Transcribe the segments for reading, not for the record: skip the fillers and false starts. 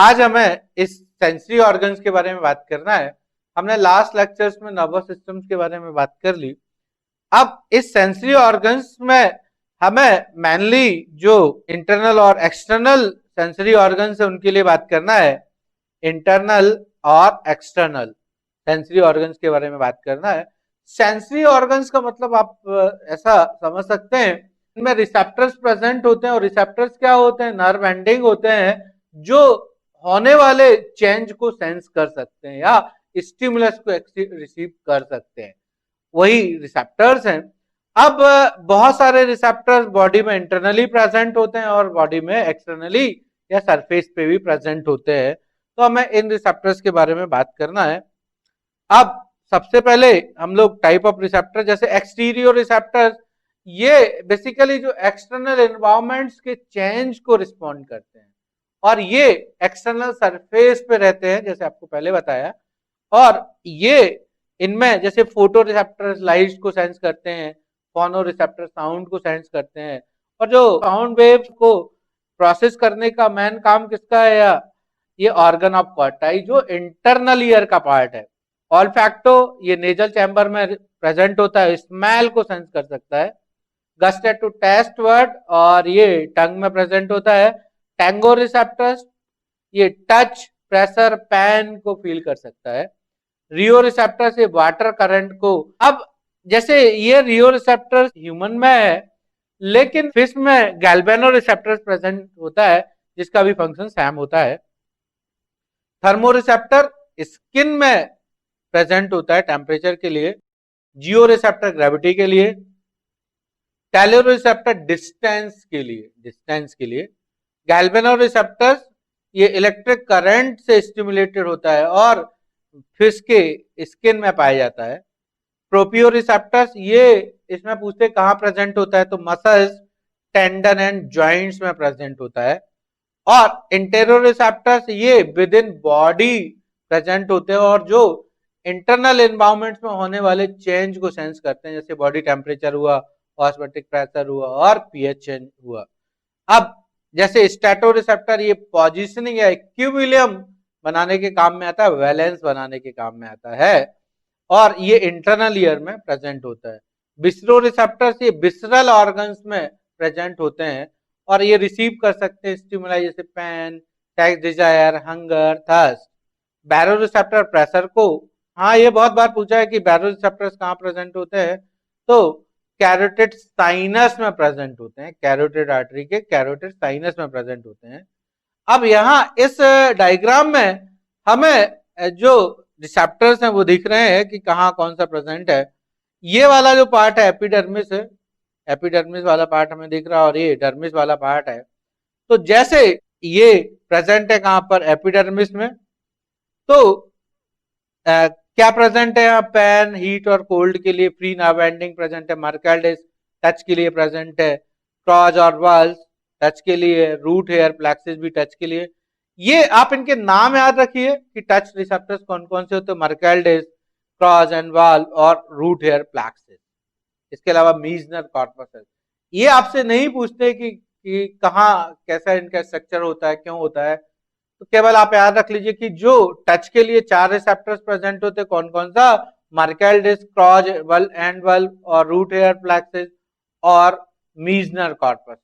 आज हमें इस सेंसरी ऑर्गन्स के बारे में बात करना है। हमने लास्ट लेक्चर्स में नर्वस सिस्टम्स के बारे में बात कर ली। अब इस सेंसरी ऑर्गन्स में हमें मेनली जो इंटरनल और एक्सटर्नल सेंसरी ऑर्गन्स है उनके लिए बात करना है। इंटरनल और एक्सटर्नल सेंसरी ऑर्गन्स के बारे में बात करना है। सेंसरी ऑर्गन्स का मतलब आप ऐसा समझ सकते हैं, इनमें रिसेप्टर्स प्रेजेंट होते हैं और रिसेप्टर्स क्या होते हैं? नर्व एंडिंग होते हैं जो होने वाले चेंज को सेंस कर सकते हैं या स्टिमुलस को रिसीव कर सकते हैं, वही रिसेप्टर्स हैं। अब बहुत सारे रिसेप्टर्स बॉडी में इंटरनली प्रेजेंट होते हैं और बॉडी में एक्सटर्नली या सरफेस पे भी प्रेजेंट होते हैं। तो हमें इन रिसेप्टर्स के बारे में बात करना है। अब सबसे पहले हम लोग टाइप ऑफ रिसेप्टर, जैसे एक्सटीरियर रिसेप्टर्स, ये बेसिकली जो एक्सटर्नल एनवायरमेंट्स के चेंज को रिस्पॉन्ड करते हैं और ये एक्सटर्नल सरफेस पे रहते हैं, जैसे आपको पहले बताया। और ये इनमें जैसे फोटो रिसेप्टर्स लाइट को सेंस करते हैं, फोनो रिसेप्टर साउंड को सेंस करते हैं, और जो साउंड वेव्स को प्रोसेस करने का मेन काम किसका है? या ये ऑर्गन ऑफ क्वार्टाई जो इंटरनल ईयर का पार्ट है। ऑल्फैक्टो ये नेजल चैम्बर में प्रेजेंट होता है, स्मेल को सेंस कर सकता है। गस्टेटो टेस्ट वर्ड और ये टंग में प्रेजेंट होता है। टैंगो रिसेप्टर्स ये टच, प्रेशर, पैन को फील कर सकता है। रियो रिसेप्टर से वाटर करंट को। अब जैसे ये रियो रिसेप्टर ह्यूमन में है, लेकिन फिश में गैल्वेनो रिसेप्टर प्रेजेंट होता है जिसका भी फंक्शन सेम होता है। थर्मो रिसेप्टर स्किन में प्रेजेंट होता है टेम्परेचर के लिए। जियो रिसेप्टर ग्रेविटी के लिए। टैलो रिसेप्टर डिस्टेंस के लिए। गैल्वेनो रिसेप्टर्स ये इलेक्ट्रिक करंट से स्टिमुलेटेड होता है और फिश के स्किन में पाया जाता है। प्रोपियो रिसेप्टर्स ये इसमें पूछते कहां प्रेजेंट होता है, तो मसल्स, टेंडन एंड जॉइंट्स में प्रेजेंट होता है। और इंटेरो रिसेप्टर्स ये विद इन बॉडी प्रेजेंट होते हैं और जो इंटरनल एनवायरमेंट्स में होने वाले चेंज को सेंस करते हैं, जैसे बॉडी टेम्परेचर हुआ, ऑस्मोटिक प्रेशर हुआ और पीएच चेंज हुआ। अब जैसे स्टैटो रिसेप्टर ये पोजिशनिंग या इक्विलिब्रियम बनाने के काम में आता है, बैलेंस बनाने के काम में आता है, और ये इंटरनल ईयर में प्रेजेंट होता है। विसरो रिसेप्टर्स ये विसरल ऑर्गन्स में प्रेजेंट होते हैं और ये रिसीव कर सकते हैं स्टिमुलाई जैसे pain, sex desire, hunger, thirst. Baroreceptor pressure को, हाँ ये बहुत बार पूछा है कि बैरो रिसेप्टर्स कहाँ प्रेजेंट होते हैं, तो कैरोटिड साइनस में प्रेजेंट होते हैं। कैरोटिड आर्टरी के कैरोटिड साइनस में प्रेजेंट होते हैं। अब यहाँ इस डायग्राम में हमें जो रिसेप्टर्स हैं वो दिख रहे हैं कि कहाँ कौन सा प्रेजेंट है। ये वाला जो पार्ट है एपिडर्मिस है, एपिडर्मिस वाला पार्ट हमें दिख रहा है और ये डर्मिस वाला पार्ट है। तो जैसे ये प्रेजेंट है कहां पर? एपिडर्मिस में। तो क्या प्रेजेंट है यहाँ? पैन, हीट और कोल्ड के लिए फ्री नर्व एंडिंग प्रेजेंट है। मर्कल डिस्क टच के लिए प्रेजेंट है। क्रॉज और वाल्स टच के लिए, रूट हेयर प्लेक्सिस भी टच के लिए। ये आप इनके नाम याद रखिए कि टच रिसेप्टर्स कौन कौन से होते हैं। मर्कल डिस्क, क्रॉस एंड वाल और रूट हेयर प्लेक्सिस। इसके अलावा मीजनर कॉर्पस है। ये आपसे नहीं पूछते कि कहाँ कैसा इनका स्ट्रक्चर होता है, क्यों होता है, तो केवल आप याद रख लीजिए कि जो टच के लिए 4 रिसेप्टर्स प्रेजेंट होते हैं, कौन कौन सा? मर्कल डिस्क, क्रॉस एंड वल्व और रूट हेयर प्लेक्सिस और मीजनर कॉर्पस,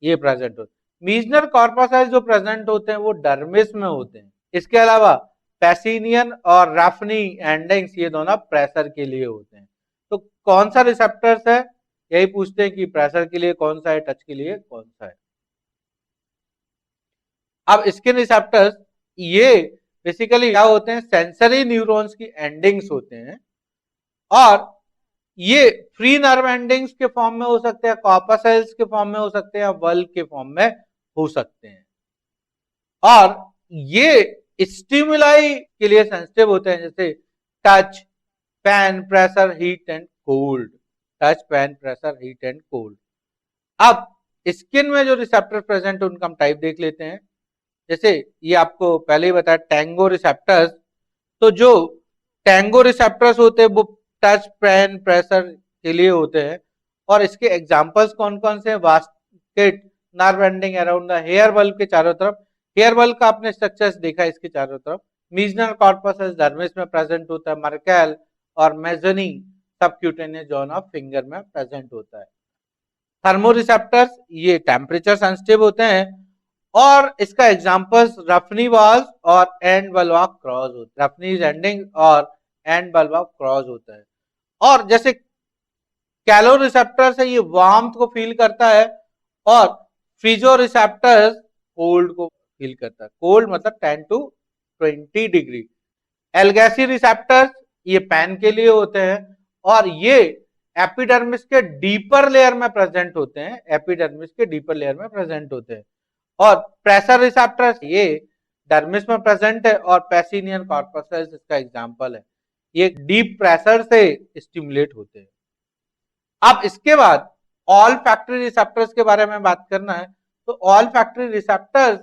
ये प्रेजेंट होते हैं। मीजनर कॉर्पस जो प्रेजेंट होते हैं वो डर्मिस में होते हैं। इसके अलावा पैसिनियन और रफनी एंडिंग्स ये दोनों प्रेशर के लिए होते हैं। तो कौन सा रिसेप्टर्स है, यही पूछते हैं कि प्रेशर के लिए कौन सा है, टच के लिए कौन सा है। अब स्किन रिसेप्टर्स ये बेसिकली क्या होते हैं? सेंसरी न्यूरॉन्स की एंडिंग्स होते हैं और ये फ्री नर्व एंडिंग्स के फॉर्म में हो सकते हैं, कॉर्पसेल्स के फॉर्म में हो सकते हैं, बल्ब के फॉर्म में हो सकते हैं। और ये स्टिमुलाई के लिए सेंसिटिव होते हैं, जैसे touch, pan, pressure, heat and cold. Touch, pan, pressure, heat and cold. अब स्किन में जो रिसेप्टर प्रेजेंट है उनका हम टाइप देख लेते हैं। जैसे ये आपको पहले ही बताया टैंगो रिसेप्टर्स, तो जो टैंगो रिसेप्टर्स होते हैं वो टच, पैन, प्रेशर के लिए होते हैं और इसके एग्जांपल्स कौन कौन से हैं? Basket nerve ending around the hair bulb के चारों तरफ हेयर बल्ब का आपने स्ट्रक्चर्स देखा इसके चारों तरफ। मीजनल कॉर्पस डर्मिस में प्रेजेंट होता है, मर्केल और Mazzini subcutaneous zone of finger में प्रेजेंट होता है। थर्मोरिसेप्टर्स ये टेम्परेचर सेंसिटिव होते हैं, और इसका एग्जांपल्स रफनी वाल्स और एंड बल्ब ऑफ क्रॉस होते हैं। रफनी एंडिंग और एंड बल्ब ऑफ क्रॉस होता है। और जैसे कैलोरिसेप्टर से ये वार्मथ को फील करता है, और फ्रीजो रिसेप्टर्स कोल्ड को फील करता है। कोल्ड मतलब 10 to 20 डिग्री। एल्गैसी रिसेप्टर्स ये पैन के लिए होते हैं, और ये एपिडर्मिस के डीपर लेयर में प्रेजेंट होते हैं। एपिडर्मिस के डीपर लेयर में प्रेजेंट होते हैं। और प्रेशर रिसेप्टर्स ये डर्मिस में प्रेजेंट है, और पैसिनियन कॉर्पस इसका एग्जांपल है। ये डीप प्रेशर से स्टिमुलेट होते हैं। अब इसके बाद ऑल फैक्ट्री रिसेप्टर्स के बारे में बात करना है। तो ऑल फैक्ट्री रिसेप्टर्स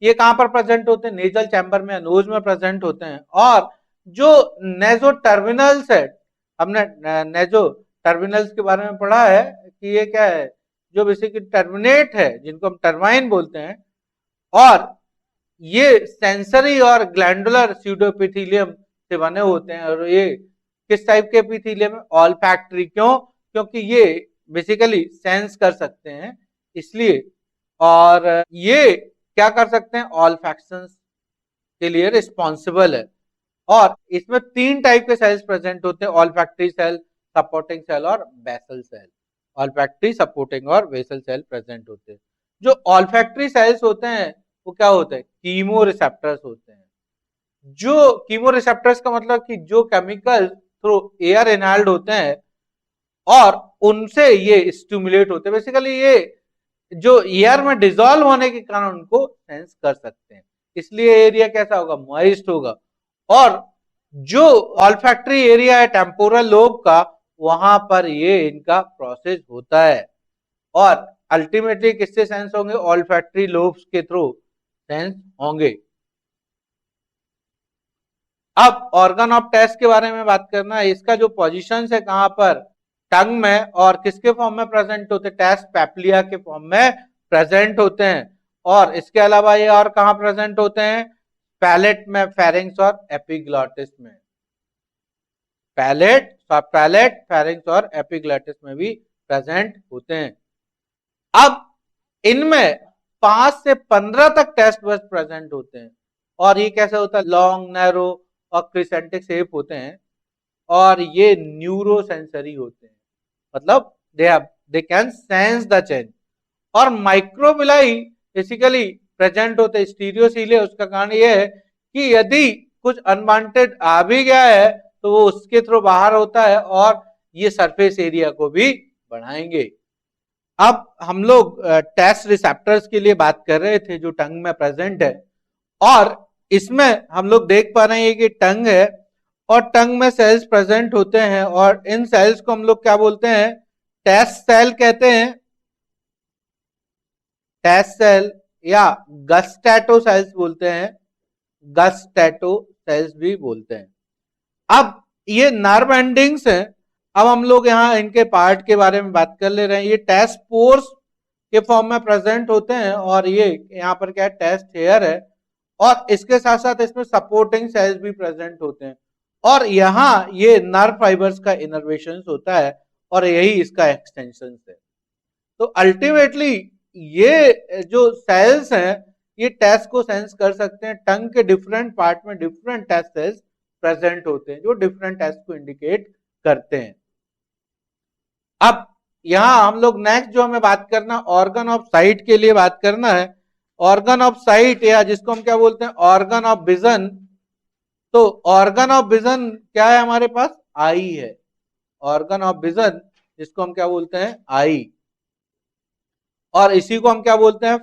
ये कहां पर प्रेजेंट होते हैं? नेजल चैम्बर में, नोज में प्रेजेंट होते हैं। और जो नेजो टर्मिनल्स है, हमने नेजो टर्मिनल्स के बारे में पढ़ा है कि ये क्या है, जो बेसिकली टर्मिनेट है, जिनको हम टर्माइन बोलते हैं। और ये सेंसरी और ग्लैंडुलर स्यूडोएपिथेलियम से बने होते हैं। और ये किस टाइप के एपिथेलियम है? All factory. क्यों? क्योंकि ये बेसिकली सेंस कर सकते हैं, इसलिए। और ये क्या कर सकते हैं? ऑल फैक्शंस के लिए रिस्पॉन्सिबल है। और इसमें 3 टाइप के सेल्स प्रेजेंट होते हैं: olfactory cell, supporting cell और basal cell. Olfactory, supporting और बेसल सेल प्रेजेंट होते हैं। जो ऑल फैक्ट्री सेल्स होते हैं वो क्या होते हैं? कीमो रिसेप्टर्स होते हैं। जो कीमो रिसेप्टर्स का मतलब कि जो केमिकल थ्रू एयर इनहेल्ड होते हैं और उनसे ये स्टिमुलेट होते हैं। बेसिकली ये जो एयर में डिजोल्व होने के कारण उनको सेंस कर सकते हैं, इसलिए एरिया कैसा होगा? मॉइस्ट होगा। और जो ऑल्फैक्टरी एरिया है टेम्पोरल लोब का, वहां पर ये इनका प्रोसेस होता है, और अल्टीमेटली किससे सेंस होंगे? ऑल्फैक्टरी लोब्स के थ्रू सेंस होंगे। अब ऑर्गन ऑफ टेस्ट के बारे में बात करना है। इसका जो पोजीशन है कहां पर? टंग में, और किसके फॉर्म में प्रेजेंट होते हैं? टेस्ट पैप्लिया के फॉर्म में प्रेजेंट होते हैं। और इसके अलावा ये और कहां प्रेजेंट होते हैं? पैलेट में, फेरिंग्स और एपिग्लॉटिस में। पैलेट, फेरिंग्स और एपिग्लॉटिस में भी प्रेजेंट होते हैं। अब इनमें 5 से 15 तक टेस्ट बस प्रेजेंट होते हैं। और ये कैसे होता है? लॉन्ग, नैरो और क्रिसेंटिक शेप होते हैं, और ये न्यूरो सेंसरी होते हैं, मतलब they can sense the change. और माइक्रोविलाई बेसिकली प्रेजेंट होते हैं स्टीरियोसीले। उसका कारण यह है कि यदि कुछ अनवांटेड आ भी गया है तो वो उसके थ्रू बाहर होता है, और ये सरफेस एरिया को भी बढ़ाएंगे। अब हम लोग टेस्ट रिसेप्टर्स के लिए बात कर रहे थे जो टंग में प्रेजेंट है, और इसमें हम लोग देख पा रहे हैं कि टंग है और टंग में सेल्स प्रेजेंट होते हैं, और इन सेल्स को हम लोग क्या बोलते हैं? टेस्ट सेल कहते हैं। टेस्ट सेल या गस्टैटो सेल्स बोलते हैं, गस्टैटो सेल्स भी बोलते हैं। अब ये नर्व एंडिंग्स हैं। अब हम लोग यहाँ इनके पार्ट के बारे में बात कर ले रहे हैं। ये टेस्ट पोर्स के फॉर्म में प्रेजेंट होते हैं, और ये यहाँ पर क्या है? टेस्ट हेयर है, और इसके साथ साथ इसमें सपोर्टिंग सेल्स भी प्रेजेंट होते हैं, और यहाँ ये नर्व फाइबर्स का इनर्वेशन होता है, और यही इसका एक्सटेंशन है। तो अल्टीमेटली ये जो सेल्स हैं ये टेस्ट को सेंस कर सकते हैं। टंग के डिफरेंट पार्ट में डिफरेंट टेस्ट सेल्स प्रेजेंट होते हैं जो डिफरेंट टेस्ट को इंडिकेट करते हैं। अब यहां हम लोग नेक्स्ट जो हमें बात करना, ऑर्गन ऑफ साइट के लिए बात करना है। ऑर्गन ऑफ साइट, या जिसको हम क्या बोलते हैं? Organ of vision. तो ऑर्गन ऑफ विजन क्या है हमारे पास? आई है। ऑर्गन ऑफ विजन जिसको हम क्या बोलते हैं? आई। और इसी को हम क्या बोलते हैं?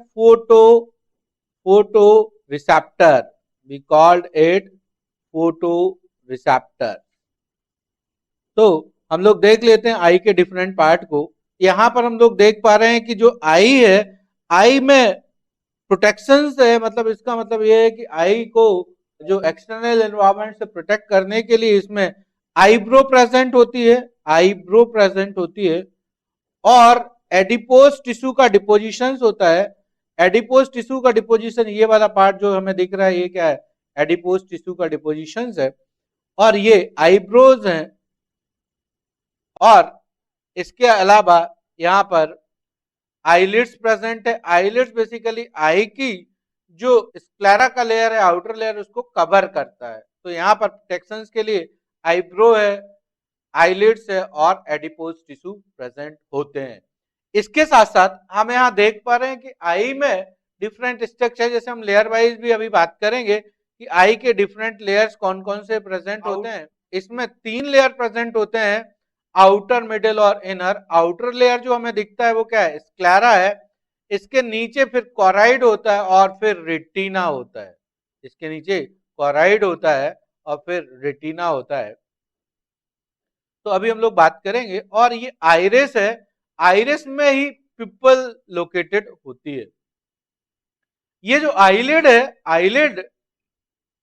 Photoreceptor. We called it photoreceptor. तो हम लोग देख लेते हैं आई के डिफरेंट पार्ट को। यहां पर हम लोग देख पा रहे हैं कि जो आई है, आई में प्रोटेक्शन है, मतलब इसका मतलब ये है कि आई को जो एक्सटर्नल एनवायरनमेंट से प्रोटेक्ट करने के लिए इसमें आईब्रो प्रेजेंट होती है, आईब्रो प्रेजेंट होती है, और एडिपोज टिश्यू का डिपोजिशन होता है। एडिपोज टिश्यू का डिपोजिशन, ये वाला पार्ट जो हमें दिख रहा है ये क्या है, एडिपोज टिश्यू का डिपोजिशन है। और ये आईब्रोज हैं, और इसके अलावा यहाँ पर आईलिड्स प्रेजेंट है। आईलिड्स बेसिकली आई की जो स्क्लेरा का लेयर है, आउटर लेयर, उसको कवर करता है। तो यहाँ पर प्रोटेक्शन के लिए आईब्रो है, आईलिड्स है और एडिपोज टिश्यू प्रेजेंट होते हैं। इसके साथ साथ हम यहाँ देख पा रहे हैं कि आई में डिफरेंट स्ट्रक्चर, जैसे हम लेयर वाइज भी अभी बात करेंगे कि आई के डिफरेंट लेयर्स कौन कौन से प्रेजेंट होते हैं। इसमें 3 लेयर प्रेजेंट होते हैं, आउटर, मिडिल और इनर। आउटर लेयर जो हमें दिखता है वो क्या है, स्क्लेरा है। इसके नीचे फिर कोराइड होता है और फिर रेटिना होता है। इसके नीचे कोराइड होता है और फिर रेटिना होता है। तो अभी हम लोग बात करेंगे। और ये आइरिस है, आइरिस में ही पिपल लोकेटेड होती है। ये जो आईलिड है, आईलिड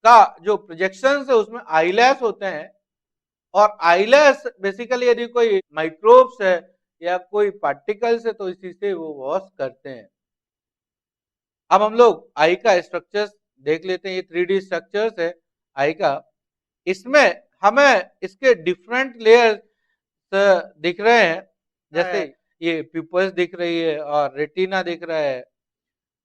का जो प्रोजेक्शन है उसमें आईलैश होते हैं। और आईलैश बेसिकली यदि कोई माइक्रोब्स है या कोई पार्टिकल्स है तो इसी से वो वॉश करते हैं। अब हम लोग आई का स्ट्रक्चर्स देख लेते हैं। ये 3D स्ट्रक्चर्स है आई का। इसमें हमें इसके डिफरेंट लेयर्स दिख रहे हैं, जैसे ये पिपल्स दिख रही है और रेटिना दिख रहा है,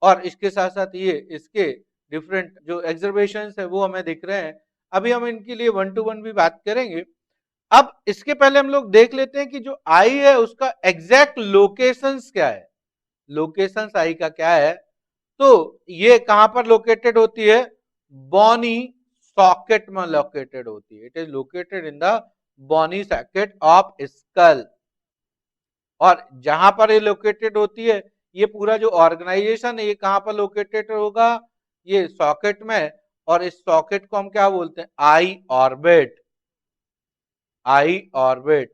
और इसके साथ साथ ये इसके डिफरेंट जो एक्सर्वेशंस है वो हमें दिख रहे हैं। अभी हम इनके लिए 1 to 1 भी बात करेंगे। अब इसके पहले हम लोग देख लेते हैं कि जो आई है उसका एग्जैक्ट लोकेशंस क्या है। लोकेशंस आई का क्या है, तो ये कहां पर लोकेटेड होती है, बॉनी सॉकेट में लोकेटेड होती है। It is located in the bony socket of skull. और जहां पर ये लोकेटेड होती है, ये पूरा जो ऑर्गेनाइजेशन है ये कहां पर लोकेटेड होगा, ये सॉकेट में। और इस सॉकेट को हम क्या बोलते हैं, आई ऑर्बिट, आई ऑर्बिट।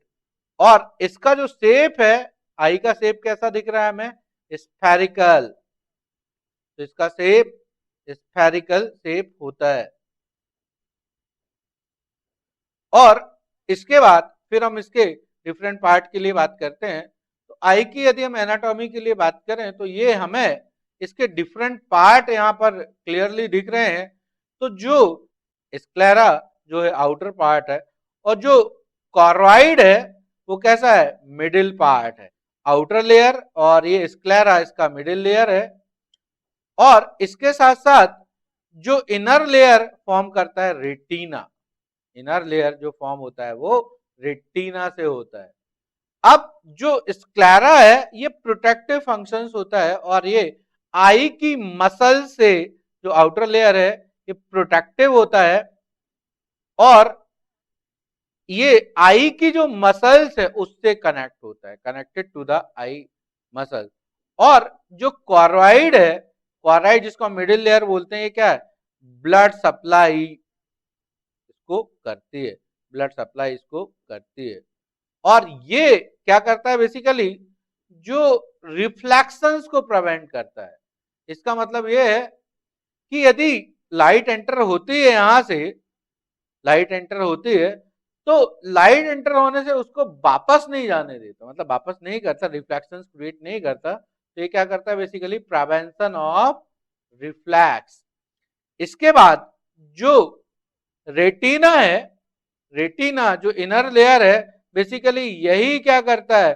और इसका जो शेप है, आई का शेप कैसा दिख रहा है हमें, स्फेरिकल। तो इसका शेप स्फेरिकल शेप होता है। और इसके बाद फिर हम इसके डिफरेंट पार्ट के लिए बात करते हैं। तो आई की यदि हम एनाटॉमी के लिए बात करें तो ये हमें इसके डिफरेंट पार्ट यहाँ पर क्लियरली दिख रहे हैं। तो जो स्क्लेरा जो है आउटर पार्ट है, और जो कॉर्वाइड है वो कैसा है, मिडिल पार्ट है। आउटर लेयर और ये स्क्लेरा इसका मिडिल लेयर है। और इसके साथ साथ जो इनर लेयर फॉर्म करता है रेटिना, इनर लेयर जो फॉर्म होता है वो रेटिना से होता है। अब जो स्क्लेरा है ये प्रोटेक्टिव फंक्शंस होता है, और ये आई की मसल से, जो आउटर लेयर है ये प्रोटेक्टिव होता है। और ये आई की जो मसल्स है उससे कनेक्ट होता है, connected to the eye muscle. और जो कॉर्वाइड है, कॉर्वाइड जिसको हम मिडिल लेयर बोलते हैं, ये क्या है, ब्लड सप्लाई इसको करती है, ब्लड सप्लाई इसको करती है। और ये क्या करता है, बेसिकली जो रिफ्लेक्शंस को प्रिवेंट करता है। इसका मतलब ये है कि यदि लाइट एंटर होती है, यहां से लाइट एंटर होती है, तो लाइट एंटर होने से उसको वापस नहीं जाने देता, मतलब वापस नहीं करता, रिफ्लेक्शंस क्रिएट नहीं करता। तो ये क्या करता है, बेसिकली प्रिवेंशन ऑफ रिफ्लेक्स। इसके बाद जो रेटिना है, रेटिना जो इनर लेयर है, बेसिकली यही क्या करता है,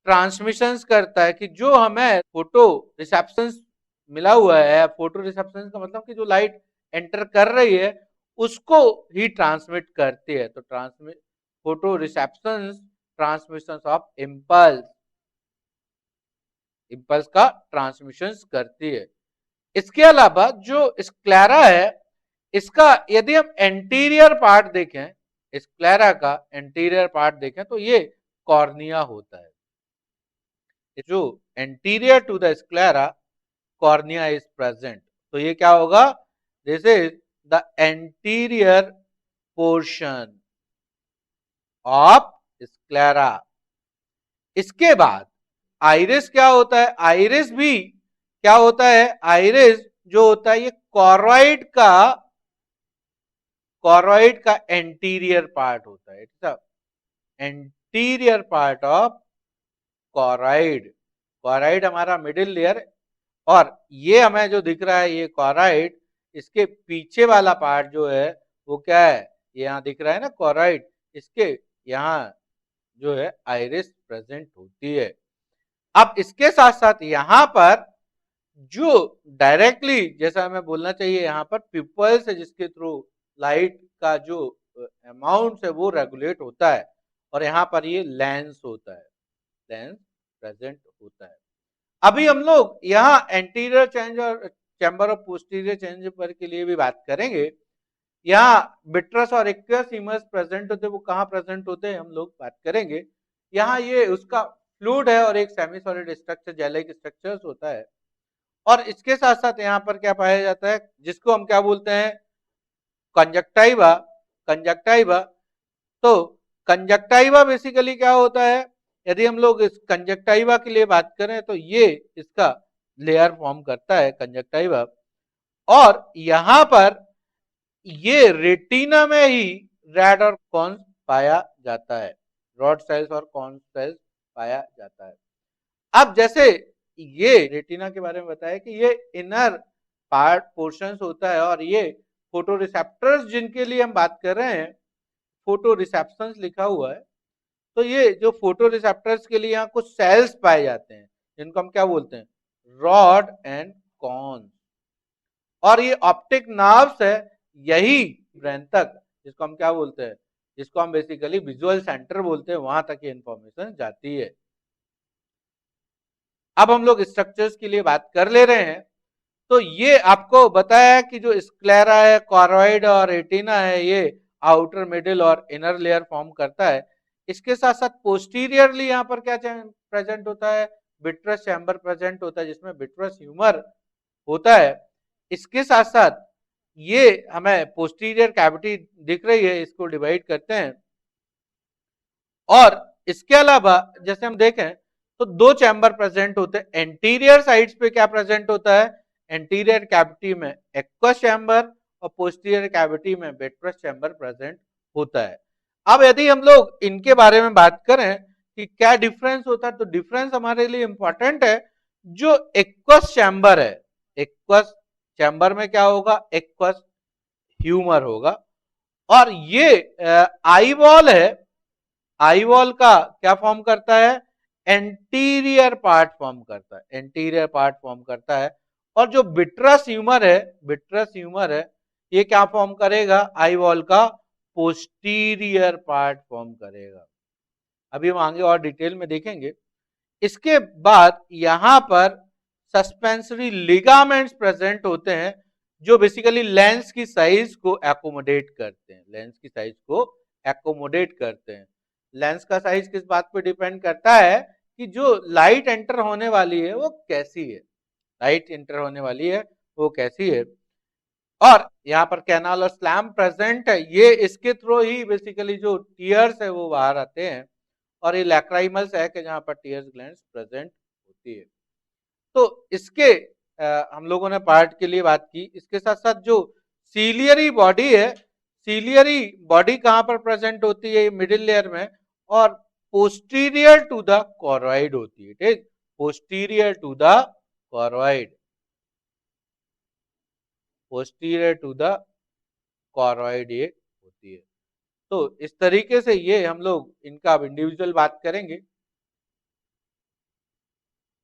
ट्रांसमिशंस करता है कि जो हमें फोटो रिसेप्शन मिला हुआ है। फोटो रिसेप्शन का मतलब कि जो लाइट एंटर कर रही है उसको ही ट्रांसमिट करती है। तो transmit photo reception, transmission of impulse, impulse का ट्रांसमिशन करती है। इसके अलावा जो स्क्लेरा है, इसका यदि हम एंटीरियर पार्ट देखें, स्क्लेरा का एंटीरियर पार्ट देखें तो ये कॉर्निया होता है। जो anterior to the sclera cornea is present. तो ये क्या होगा, this is the anterior portion of sclera. इसके बाद आइरिस क्या होता है, आइरिस भी क्या होता है, आइरिस जो होता है ये कॉर्वाइड का एंटीरियर पार्ट होता है। It's anterior part of choroid. Choroid हमारा मिडिल लेयर और ये हमें जो दिख रहा है ये कॉराइड, इसके पीछे वाला पार्ट जो है वो क्या है, ये यहाँ दिख रहा है ना कॉराइड, इसके यहाँ जो है आइरिस प्रेजेंट होती है। अब इसके साथ साथ यहाँ पर जो डायरेक्टली, जैसा हमें बोलना चाहिए, यहाँ पर पिपल्स है जिसके थ्रू लाइट का जो अमाउंट है वो रेगुलेट होता है, और यहाँ पर ये लेंस होता है, लेंस प्रेजेंट होता है। अभी हम लोग यहाँ एंटीरियर चेंज और चैम्बर ऑफ पोस्टीरियर चेंज पर के लिए भी बात करेंगे। यहाँ बिट्रस और एक्वियस ह्यूमरस प्रेजेंट होते हैं, वो कहाँ प्रेजेंट होते हैं हम लोग बात करेंगे। यहाँ ये उसका फ्लूइड है और एक सेमी सॉलिड स्ट्रक्चर, जेलिक स्ट्रक्चर्स होता है। और इसके साथ साथ यहाँ पर क्या पाया जाता है, जिसको हम क्या बोलते हैं, कंजक्टाइवा। कंजक्टाइवा, तो कंजक्टाइवा बेसिकली क्या होता है, यदि हम लोग इस कंजक्टाइवा के लिए बात करें तो ये इसका लेयर फॉर्म करता है कंजक्टाइवा, और यहां पर ये रेटिना में ही रेड और कॉन्स पाया जाता है, रॉड सेल्स और कॉन सेल्स पाया जाता है। अब जैसे ये रेटिना के बारे में बताया कि ये इनर पार्ट पोर्शंस होता है, और ये फोटो रिसेप्टर्स जिनके लिए हम बात कर रहे हैं, फोटो रिसेप्शंस लिखा हुआ है, तो ये जो फोटो रिसेप्टर्स के लिए यहाँ कुछ सेल्स पाए जाते हैं जिनको हम क्या बोलते हैं, रॉड एंड कॉन। और ये ऑप्टिक नर्व्स है यही ब्रेन तक, जिसको हम क्या बोलते हैं, जिसको हम बेसिकली विजुअल सेंटर बोलते हैं, वहां तक ये इंफॉर्मेशन जाती है। अब हम लोग स्ट्रक्चर्स के लिए बात कर ले रहे हैं, तो ये आपको बताया कि जो स्क्लेरा है, कॉर्वाइड और रेटिना है, ये आउटर मिडिल और इनर लेयर फॉर्म करता है। इसके साथ साथ पोस्टीरियरली यहाँ पर क्या प्रेजेंट होता है, विट्रस चैम्बर प्रेजेंट होता है जिसमें विट्रस ह्यूमर होता है। इसके साथ साथ ये हमें पोस्टीरियर कैविटी दिख रही है, इसको डिवाइड करते हैं। और इसके अलावा जैसे हम देखें तो दो चैम्बर प्रेजेंट होते हैं। एंटीरियर साइड्स पे क्या प्रेजेंट होता है, एंटीरियर कैविटी में एक्वस चैम्बर और पोस्टीरियर कैविटी में विट्रस चैम्बर प्रेजेंट होता है। अब यदि हम लोग इनके बारे में बात करें कि क्या डिफरेंस होता है, तो डिफरेंस हमारे लिए इंपॉर्टेंट है। जो एक्वस चैम्बर है, एक्वस चैम्बर में क्या होगा, एक्वस ह्यूमर होगा, और ये आई वॉल है, आई वॉल का क्या फॉर्म करता है, एंटीरियर पार्ट फॉर्म करता है, एंटीरियर पार्ट फॉर्म करता है। और जो विट्रस ह्यूमर है, विट्रस ह्यूमर है, ये क्या फॉर्म करेगा, आई वॉल का पोस्टीरियर पार्ट फॉर्म करेगा। अभी हम आगे और डिटेल में देखेंगे। इसके बाद यहां पर सस्पेंसरी लिगामेंट्स प्रेजेंट होते हैं, जो बेसिकली लेंस की साइज को एकोमोडेट करते हैं, लेंस की साइज को एकोमोडेट करते हैं। लेंस का साइज किस बात पे डिपेंड करता है, कि जो लाइट एंटर होने वाली है वो कैसी है, लाइट एंटर होने वाली है वो कैसी है। और यहाँ पर कैनाल और स्लैम प्रेजेंट है, ये इसके थ्रू ही बेसिकली जो टीयर्स है वो बाहर आते हैं, और ये लैक्राइमल सैक है जहां पर टीयर्स ग्लैंड्स प्रेजेंट होती है। तो इसके हम लोगों ने पार्ट के लिए बात की। इसके साथ साथ जो सीलियरी बॉडी है, सीलियरी बॉडी कहां पर प्रेजेंट होती है, मिडिल लेयर में, और पोस्टीरियर टू द कॉर्वाइड होती है, ठीक, posterior to the choroid, posterior to the choroid ये होती है। तो इस तरीके से ये हम लोग इनका अब इंडिविजुअल बात करेंगे।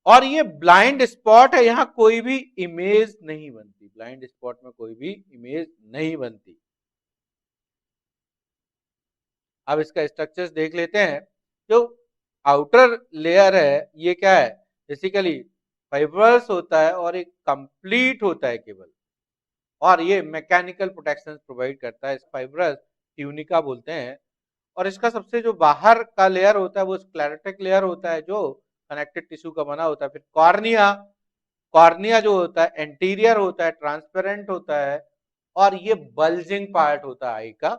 और ये ब्लाइंड स्पॉट है, यहां कोई भी इमेज नहीं बनती, ब्लाइंड स्पॉट में कोई भी इमेज नहीं बनती। अब इसका स्ट्रक्चर्स देख लेते हैं। जो आउटर लेयर है ये क्या है, बेसिकली फाइबर्स होता है और एक कंप्लीट होता है केवल, और ये मैकेनिकल प्रोटेक्शन प्रोवाइड करता है। इस फाइबरस ट्यूनिका बोलते हैं। और इसका सबसे जो बाहर का लेयर होता है वो स्क्लेरोटिक लेयर होता है, जो कनेक्टेड टिश्यू का बना होता है। फिर कॉर्निया, कॉर्निया जो होता है एंटीरियर होता है, ट्रांसपेरेंट होता है, और ये बल्जिंग पार्ट होता है आई का,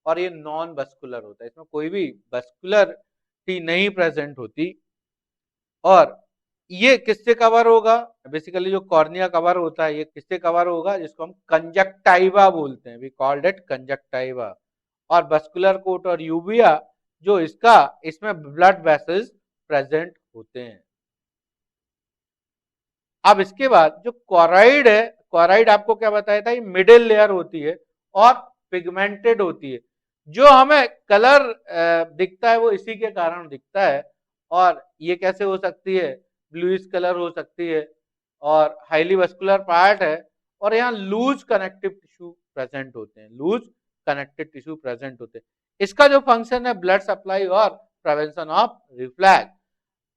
और ये नॉन बस्कुलर होता है, इसमें कोई भी बस्कुलर टी नहीं प्रेजेंट होती। और ये किससे कवर होगा, बेसिकली जो कॉर्निया कवर होता है ये किससे कवर होगा, जिसको हम कंजक्टाइवा बोलते हैं, वी कॉल्ड इट कंजक्टाइवा। और बस्कुलर कोट और यूबिया जो इसका, इसमें ब्लड वेसल्स प्रेजेंट होते हैं। अब इसके बाद जो क्लोराइड है, क्लोराइड आपको क्या बताया था, ये मिडिल लेयर होती है और पिगमेंटेड होती है। जो हमें कलर दिखता है वो इसी के कारण दिखता है। और ये कैसे हो सकती है, ब्लूइश कलर हो सकती है और हाईली वस्कुलर पार्ट है और यहाँ लूज कनेक्टिव टिश्यू प्रेजेंट होते हैं, लूज कनेक्टिव टिश्यू प्रेजेंट होते हैं। इसका जो फंक्शन है ब्लड सप्लाई और प्रिवेंशन ऑफ रिफ्लैक्स।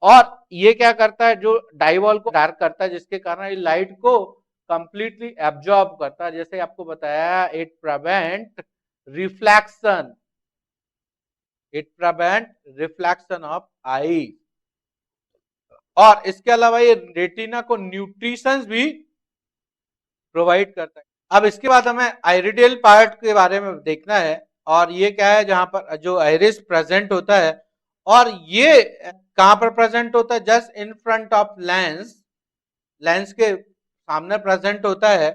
और ये क्या करता है, जो डाइवॉल को डार्क करता है जिसके कारण लाइट को कंप्लीटली एब्जॉर्ब करता है। जैसे आपको बताया, it prevent reflection, it prevent reflection of eye. और इसके अलावा ये रेटिना को न्यूट्रिशंस भी प्रोवाइड करता है। अब इसके बाद हमें आइरिडियल पार्ट के बारे में देखना है। और ये क्या है, जहां पर जो आइरिस प्रेजेंट होता है और ये कहां पर प्रेजेंट होता है, just in front of lens, lens के सामने प्रेजेंट होता है।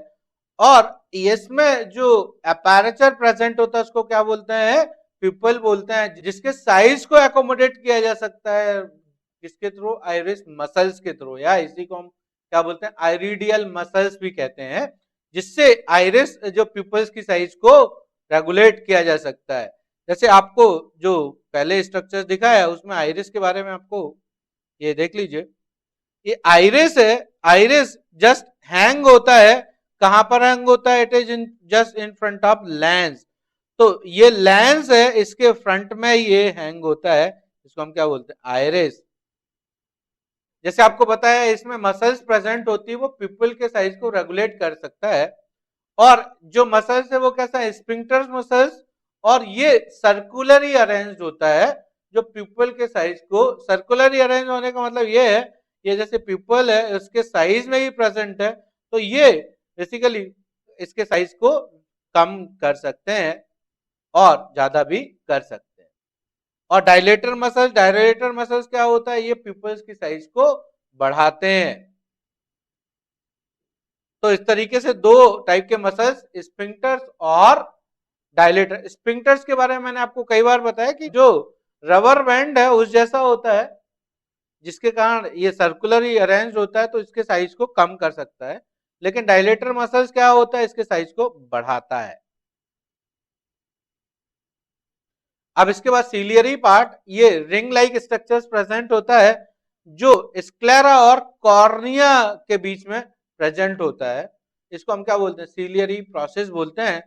और इसमें जो अपेरेचर प्रेजेंट होता है उसको क्या बोलते हैं, पिपल बोलते हैं, जिसके साइज को एकोमोडेट किया जा सकता है किसके थ्रू, आइरिस मसल्स के थ्रू, या इसी को हम क्या बोलते हैं, आइरिडियल मसल्स भी कहते हैं, जिससे आइरिस जो पिपल्स की साइज को रेगुलेट किया जा सकता है। जैसे आपको जो पहले स्ट्रक्चर दिखा है उसमें आइरिस के बारे में आपको ये देख लीजिए, ये आइरिस है, आइरिस जस्ट हैंग होता है, कहां पर हैंग होता है, it is in just in front of lens. तो ये लेंस है, इसके फ्रंट में ये हैंग होता है, इसको हम क्या बोलते हैं, आइरिस। जैसे आपको बताया इसमें मसल्स प्रेजेंट होती है, वो पिपल के साइज को रेगुलेट कर सकता है। और जो मसल्स है वो कैसा है, स्फिंक्टर्स मसल्स, और ये सर्कुलरली अरेंज्ड होता है, जो पिपल के साइज को, सर्कुलरली अरेंज होने का मतलब ये है, ये जैसे पिपल है उसके साइज में ही प्रेजेंट है, तो ये बेसिकली इसके साइज को कम कर सकते हैं और ज्यादा भी कर सकते हैं। और डायलेटर मसल्स, डायलेटर मसल्स क्या होता है, ये पिपल्स की साइज को बढ़ाते हैं। तो इस तरीके से दो टाइप के मसल्स, स्फिंक्टर्स और डायलेटर। स्फिंक्टर्स के बारे में मैंने आपको कई बार बताया कि जो रबर बैंड है उस जैसा होता है, जिसके कारण ये सर्कुलरली अरेंज होता है, तो इसके साइज को कम कर सकता है। लेकिन डायलेटर मसल्स क्या होता है, इसके साइज को बढ़ाता है। अब इसके बाद सीलियरी पार्ट, ये रिंग लाइक स्ट्रक्चर्स प्रेजेंट होता है, जो स्क्लेरा और कॉर्निया के बीच में प्रेजेंट होता है। इसको हम क्या बोलते हैं, सीलियरी प्रोसेस बोलते हैं।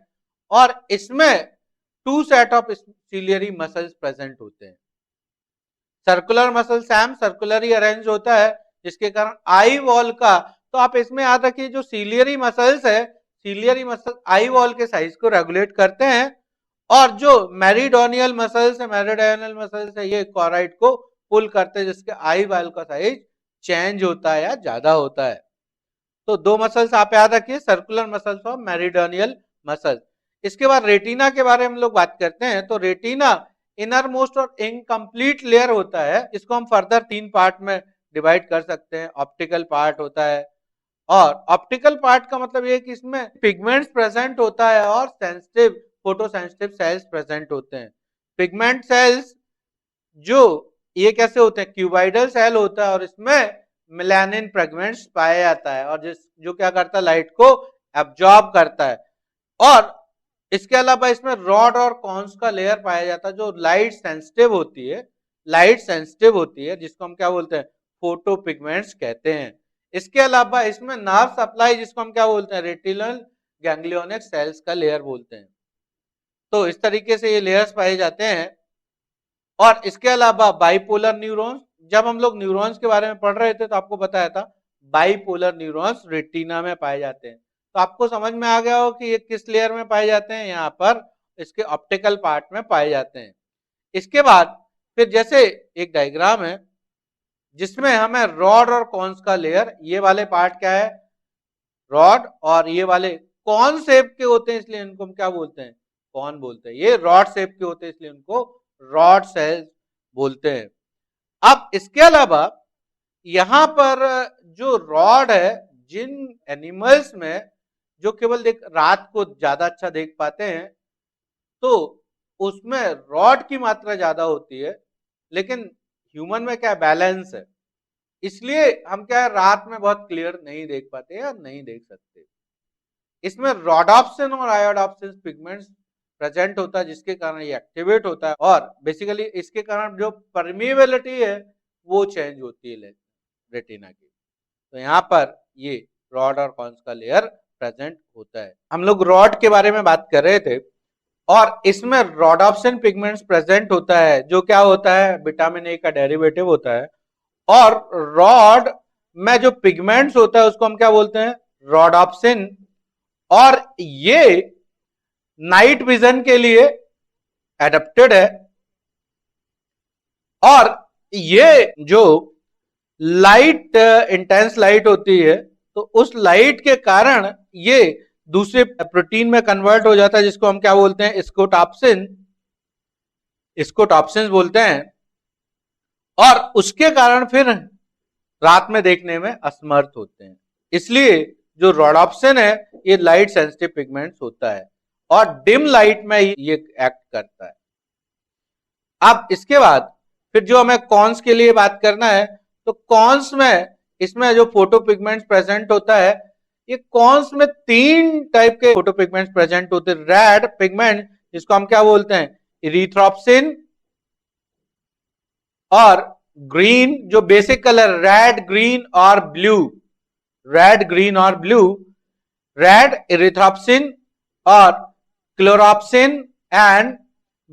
और इसमें two set of ciliary muscles present होते हैं। Circular muscle same circularly arrange होता है, जिसके कारण आई वॉल का, तो आप इसमें याद रखिए जो सीलियरी मसल्स है, सीलियरी मसल आई वॉल के साइज को रेगुलेट करते हैं। और जो मेरिडोनियल मसल्स है, मेरिडोनियल मसल्स है, ये क्लोराइड को पुल करते हैं, जिसके आई वॉल का साइज चेंज होता है या ज्यादा होता है। तो दो मसल्स आप याद रखिए, सर्कुलर मसल्स और मेरिडोनियल मसल्स। इसके बाद रेटिना के बारे में हम लोग बात करते हैं। तो रेटिना इनर मोस्ट और इनकम्प्लीट लेयर होता है, इसको हम फर्दर तीन पार्ट में डिवाइड कर सकते हैं। ऑप्टिकल पार्ट होता है, और ऑप्टिकल पार्ट का मतलब ये कि इसमें पिगमेंट्स प्रेजेंट होता है और sensitive photo sensitive sales present होते हैं। पिगमेंट सेल्स जो ये कैसे होते हैं, क्यूबाइडल सेल होता है और इसमें मेलानिन पिगमेंट्स पाया जाता है, और जिस जो क्या करता है, लाइट को एब्जॉर्ब करता है। और इसके अलावा इसमें रॉड और कॉन्स का लेयर पाया जाता है, जो लाइट सेंसिटिव होती है, लाइट सेंसिटिव होती है, जिसको हम क्या बोलते हैं, फोटो पिगमेंट्स कहते हैं। इसके अलावा इसमें नर्व सप्लाई, जिसको हम क्या बोलते हैं, रेटिनल गैंग्लियोनिक सेल्स का लेयर बोलते हैं। तो इस तरीके से ये लेयर्स पाए जाते हैं। और इसके अलावा बाइपोलर न्यूरॉन्स, जब हम लोग न्यूरॉन्स के बारे में पढ़ रहे थे तो आपको बताया था बाइपोलर न्यूरॉन्स रेटिना में पाए जाते हैं। तो आपको समझ में आ गया हो कि ये किस लेयर में पाए जाते हैं, यहाँ पर इसके ऑप्टिकल पार्ट में पाए जाते हैं। इसके बाद फिर जैसे एक डायग्राम है जिसमें हमें रॉड और कॉन्स का लेयर, ये वाले पार्ट क्या है, रॉड, और ये वाले कॉन शेप के होते हैं, इसलिए इनको हम क्या बोलते हैं, कॉन बोलते हैं। ये रॉड शेप के होते हैं इसलिए उनको रॉड सेल्स बोलते हैं। अब इसके अलावा यहां पर जो रॉड है, जिन एनिमल्स में जो केवल देख रात को ज्यादा अच्छा देख पाते हैं, तो उसमें रॉड की मात्रा ज्यादा होती है। लेकिन ह्यूमन में क्या बैलेंस है, इसलिए हम क्या है रात में बहुत क्लियर नहीं देख पाते या नहीं देख सकते। इसमें रोडोप्सिन और आयोडोप्सिन पिगमेंट्स प्रेजेंट होता है, जिसके कारण ये एक्टिवेट होता है और बेसिकली इसके कारण जो परमिएबिलिटी है वो चेंज होती है रेटिना की। तो यहाँ पर ये रॉड और कॉन्स का लेयर प्रेजेंट होता है। हम लोग रॉड के बारे में बात कर रहे थे और इसमें रोडोप्सिन पिगमेंट्स प्रेजेंट होता है, जो क्या होता है विटामिन ए का डेरिवेटिव होता है। और रॉड में जो पिगमेंट्स होता है उसको हम क्या बोलते हैं, रोडोप्सिन। और ये नाइट विजन के लिए एडेप्टेड है। और ये जो लाइट इंटेंस लाइट होती है तो उस लाइट के कारण ये दूसरे प्रोटीन में कन्वर्ट हो जाता है, जिसको हम क्या बोलते हैं, स्कोटॉप्सिन, स्कोटॉप्सिन बोलते हैं। और उसके कारण फिर रात में देखने में असमर्थ होते हैं। इसलिए जो रोडोप्सिन है ये लाइट सेंसिटिव पिगमेंट्स होता है और डिम लाइट में ये एक्ट करता है। अब इसके बाद फिर जो हमें कॉन्स के लिए बात करना है, तो कॉन्स में इसमें जो फोटो पिगमेंट्स प्रेजेंट होता है, ये कॉन्स में 3 टाइप के फोटो पिगमेंट्स प्रेजेंट होते हैं। रेड पिगमेंट जिसको हम क्या बोलते हैं, इरिथ्रोप्सिन। और ग्रीन जो बेसिक कलर रेड, ग्रीन और ब्लू, रेड, ग्रीन और ब्लू, रेड इरिथ्रोप्सिन और क्लोरोप्सिन एंड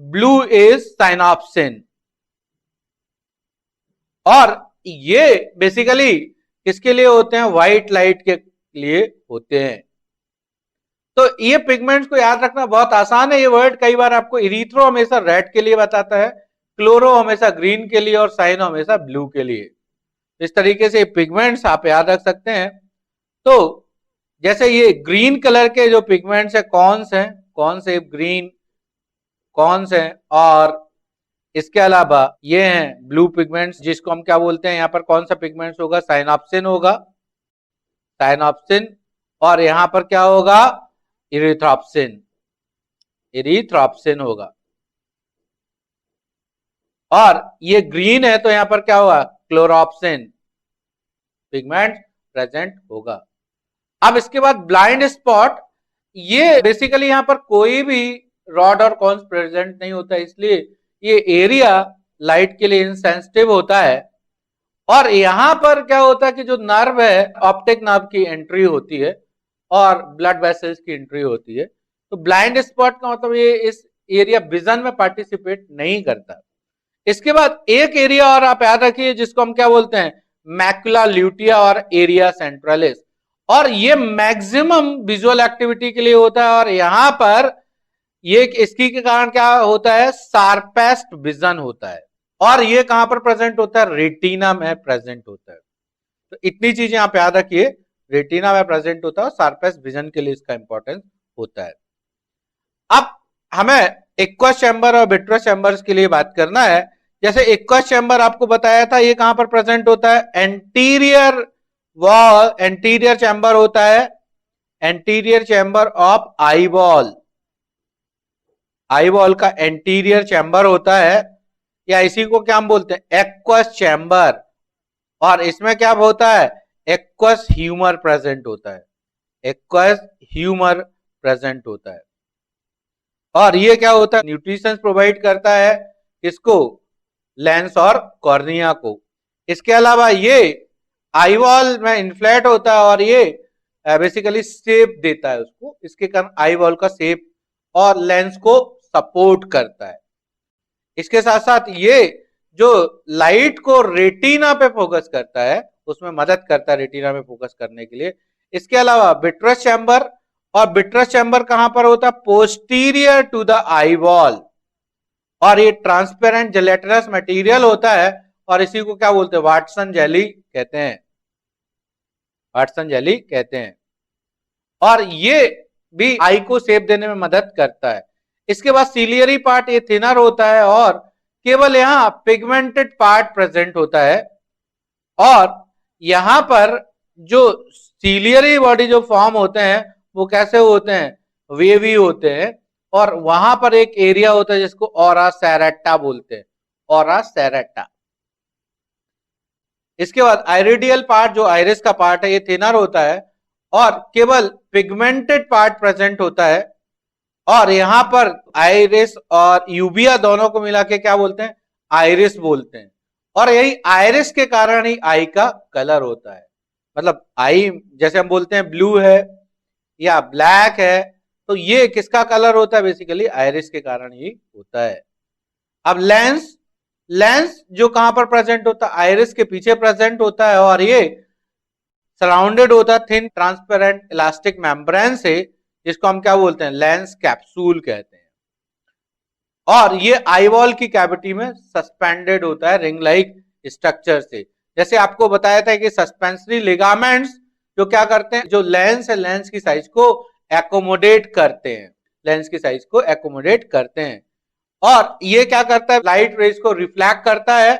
ब्लू इज साइनोप्सिन। और ये बेसिकली किसके लिए होते हैं, व्हाइट लाइट के लिए होते हैं। तो ये पिगमेंट्स को याद रखना बहुत आसान है। ये वर्ड कई बार आपको इरिथ्रो हमेशा रेड के लिए बताता है, क्लोरो हमेशा ग्रीन के लिए और साइनो हमेशा ब्लू के लिए। इस तरीके से पिगमेंट्स आप याद रख सकते हैं। तो जैसे ये ग्रीन कलर के जो पिगमेंट्स है कौन से ग्रीन कौन से, और इसके अलावा ये हैं ब्लू पिगमेंट्स जिसको हम क्या बोलते हैं, यहां पर कौन सा पिगमेंट्स होगा, साइनोप्सिन होगा, साइनोप्सिन। और यहां पर क्या होगा, इरिथ्रोप्सिन, इरिथ्रोप्सिन होगा। और ये ग्रीन है तो यहां पर क्या होगा, क्लोरोप्सिन पिगमेंट प्रेजेंट होगा। अब इसके बाद ब्लाइंड स्पॉट, ये बेसिकली यहां पर कोई भी रॉड और कॉन्स प्रेजेंट नहीं होता, इसलिए ये एरिया लाइट के लिए इनसेंसिटिव होता है। और यहां पर क्या होता है कि जो नर्व है, ऑप्टिक नर्व की एंट्री होती है और ब्लड वेसल्स की एंट्री होती है। तो ब्लाइंड स्पॉट का मतलब ये इस एरिया विजन में पार्टिसिपेट नहीं करता। इसके बाद एक एरिया और आप याद रखिए जिसको हम क्या बोलते हैं, मैकुला ल्यूटिया और एरिया सेंट्रलिस। और ये मैक्सिमम विजुअल एक्टिविटी के लिए होता है। और यहां पर ये इसकी के कारण क्या होता है, शार्पेस्ट विजन होता है। और ये कहां पर प्रेजेंट होता है, रेटिना में प्रेजेंट होता है। तो इतनी चीजें आप याद रखिए, रेटिना में प्रेजेंट होता है और शार्पेस्ट विजन के लिए इसका इंपॉर्टेंस होता है। अब हमें एक्वस चैम्बर और विट्रस चैम्बर्स के लिए बात करना है। जैसे एक्वस चैम्बर आपको बताया था, ये कहां पर प्रेजेंट होता है, एंटीरियर वॉल, एंटीरियर चैम्बर होता है, anterior chamber of eye ball, eye ball का एंटीरियर चैम्बर होता है, या इसी को क्या हम बोलते हैं, एक्वस चैम्बर। और इसमें क्या होता है, एक्वस ह्यूमर प्रेजेंट होता है, एक्वस ह्यूमर प्रेजेंट होता है। और ये क्या होता है, न्यूट्रिशन प्रोवाइड करता है किसको, लेंस और कॉर्निया को। इसके अलावा ये आई बॉल में इन्फ्लेट होता है और ये बेसिकली शेप देता है उसको, इसके कारण आई बॉल का शेप और लेंस को सपोर्ट करता है। इसके साथ साथ ये जो लाइट को रेटिना पे फोकस करता है उसमें मदद करता है, रेटिना पे फोकस करने के लिए। इसके अलावा विट्रस चैम्बर, और विट्रस चैम्बर कहां पर होता है, posterior to the eyeball. और ये ट्रांसपेरेंट जेलेटिनस मटेरियल होता है और इसी को क्या बोलते हैं, वाटसन जेली कहते हैं, वाटसन जेली कहते हैं। और ये भी आई को शेप देने में मदद करता है। इसके बाद सीलियरी पार्ट, ये थिनर होता है और केवल यहां पिगमेंटेड पार्ट प्रेजेंट होता है। और यहां पर जो सीलियरी बॉडी जो फॉर्म होते हैं वो कैसे होते हैं, वेवी होते हैं। और वहां पर एक एरिया होता है जिसको ऑरा सेरेटा बोलते हैं, ऑरा सेरेटा। इसके बाद आइरिडियल पार्ट जो आइरिस का पार्ट है ये थिनर होता है और केवल पिगमेंटेड पार्ट प्रेजेंट होता है। और यहां पर आइरिस और यूबिया दोनों को मिला के क्या बोलते हैं, आइरिस बोलते हैं। और यही आइरिस के कारण ही आई का कलर होता है। मतलब आई जैसे हम बोलते हैं ब्लू है या ब्लैक है, तो ये किसका कलर होता है, बेसिकली आइरिस के कारण ही होता है। अब लेंस, लेंस जो कहां पर प्रेजेंट होता है, आइरिस के पीछे प्रेजेंट होता है और ये सराउंडेड होता है थिन ट्रांसपेरेंट इलास्टिक मेम्ब्रेन से, जिसको हम क्या बोलते हैं, लेंस कैप्सूल कहते हैं। और ये आईवॉल की कैविटी में सस्पेंडेड होता है रिंग लाइक स्ट्रक्चर से। जैसे आपको बताया था कि सस्पेंसरी लिगामेंट्स जो क्या करते हैं, जो लेंस है लेंस की साइज को एकोमोडेट करते हैं, लेंस की साइज को एकोमोडेट करते हैं। और ये क्या करता है, लाइट रेज को रिफ्लेक्ट करता है